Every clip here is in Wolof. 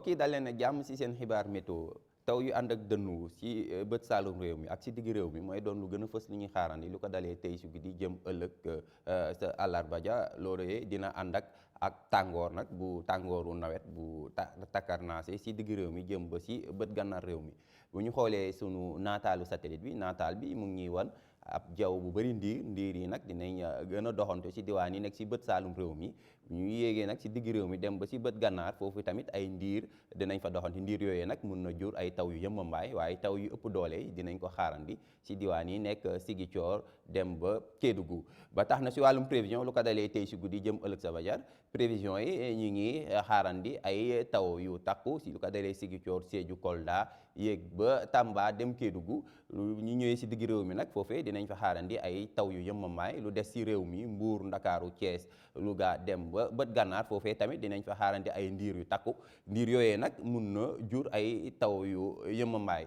mbokk yi dal leen ak jàmm si seen xibaar météo taw yu ànd ak dënnu si bët saalum réew mi ak si digg réew mi mooy doon lu gën a fës li ñuy xaarandi lu ko dalee tey su guddi jëm ëllëg sa àllarba ja loolee dina ànd ak tàngoor nag bu tàngooru nawet bu takkarnaase si digg réew mi jëm ba si bët gànnaar réew mi bu ñu xoolee sunu naataalu satellite bi naataal bi mu ngi ñuy wan ab jaww bu bëri ndiir yi nag dinañ gën a doxantu si diwaan yi nekk si bët saalum réew mi ñu yéegee nag si digg réew mi dem ba si bët gànnaar foofu tamit ay ndiir dinañ fa doxantu ndiir yooyee nag mun na jur ay taw yu yëmbambaay waaye taw yu ëpp doole dinañ ko xaarandi si diwaan yi nekk Sigicoor dem ba Kédougou ba tax na si wàllum prévision lu ko dalee tey si guddi jëm ëllëg sa fajar prévision yi ñu ngi xaarandi ay taw yu takku si lu ko dalee Sigicoor Sédhiou Kolda yéeg ba Tamba dem Kédougou ñu ñëwee si digg réew mi nag foofee dinañ fa xaarandi ay taw yu yëmbambaay lu des si réew mi Mbuur Ndakaaru Thiès Louga dem ba bët gànnaar foofee tamit dinañ fa xaarandi ay ndiir yu takku ndiir yooyee nag mun na jur ay taw yu yëmbambaay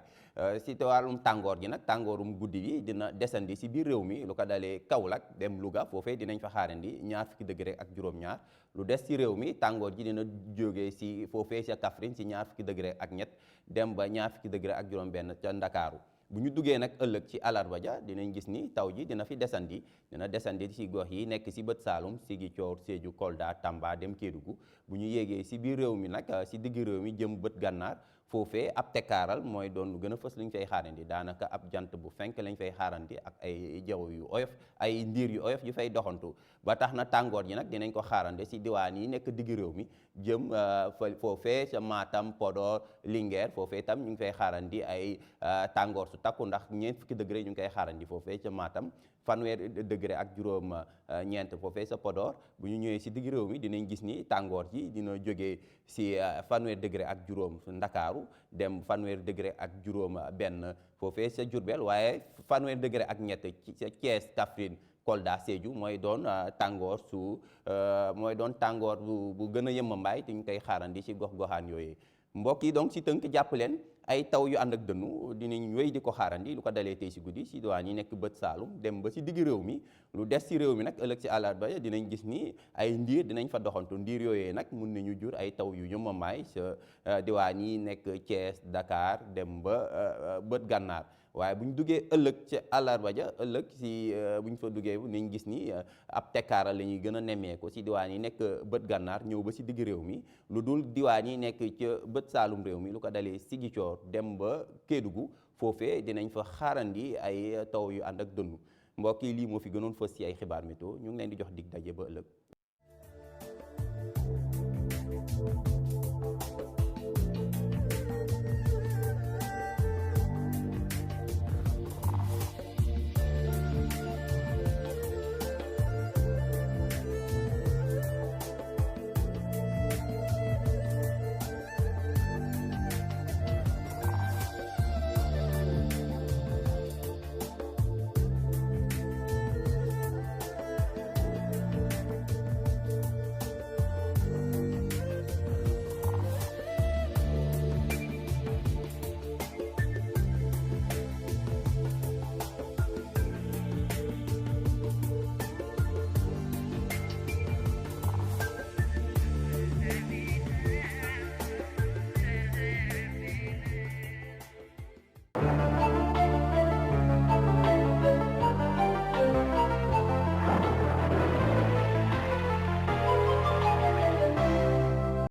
si wàllum tàngoor gi nag tàngoorum guddi gi dina desandi si biir réew mi lu ko dalee Kaolack dem Louga foofee dinañ fa xaarandi 20 degré ak juróom-ñaar lu des si réew mi tàngoor ji dina jógee si foofee sa Kaffrine si 20 degré ak ñett dem ba 20 degré ak juróom-benn ca Ndakaaru bu ñu duggee nag ëllëg ci àllarba ja dinañ gis ni taw ji dina fi desandi si gox yi nekk si bët Saalum Sigicoor Sédhiou Kolda Tamba dem Kédougou bu ñu yéegee si biir réew mi nag si digg réew mi jëm bët gànnaar foofee ab tekkaaral mooy doon lu gën a fës lu ñu fay xaarandi daanaka ab jant bu fenk lañ fay xaarandi ak ay jaww yu oyof ay ndiir yu oyof yu fay doxantu ba tax na tàngoor ji nag dinañ ko xaarandi si diwaan yi nekk digg réew mi jëm foofee sa Matam Podor Linguère foofee tam ñu ngi fay xaarandi ay tàngoor su takku ndax 40 degré ñu ngi koy xaarandi foofee ca Matam fanweer degré ak juróom ñeent foofee sa Podor bu ñu ñëwee si digg réew mi dinañ gis ni tàngoor ji dina jógee si fanweer degré ak juróom Ndakaaru dem fanweer degré ak juróom benn foofee sa Diourbel waaye fanweer degré ak ñett ci sa Thiès Kaffrine Kolda Sédhiou mooy doon tàngoor bu gën a yëmbambaay te ñu koy xaarandi si gox-goxaan yooyu mbokk yi donc si tënk jàpp leen ay taw yu ànd ak dënnu dinañ wéy di ko xaarandi lu ko dalee tey si guddi si diwaan yi nekk bët Saalum dem ba si digg réew mi lu des si réew mi nag ëllëg si àllarba dinañ gis ni ay ndiir dinañ fa doxantu ndiir yooyee nag mun nañu jur ay taw yu yëmbambaay sa diwaan yi nekk Thiès Dakar dem ba bët gànnaar waaye bu ñu duggee ëllëg ci àllarba ja ëllëg si bu ñu fa duggee nañ gis ni ab tekkaaral la ñuy gën a nemmeeku si diwaan yi nekk bët gànnaar ñëw ba si digg réew mi lu dul diwaan yi nekk ca bët Saalum réew mi lu ko dalee Sigicoor dem ba Kédougou foofee dinañ fa xaarandi ay taw yu ànd ak dënnu mbokk yi lii moo fi gënoon fës ci ay xibaar météo ñu ngi leen di jox dig daje ba ëllëg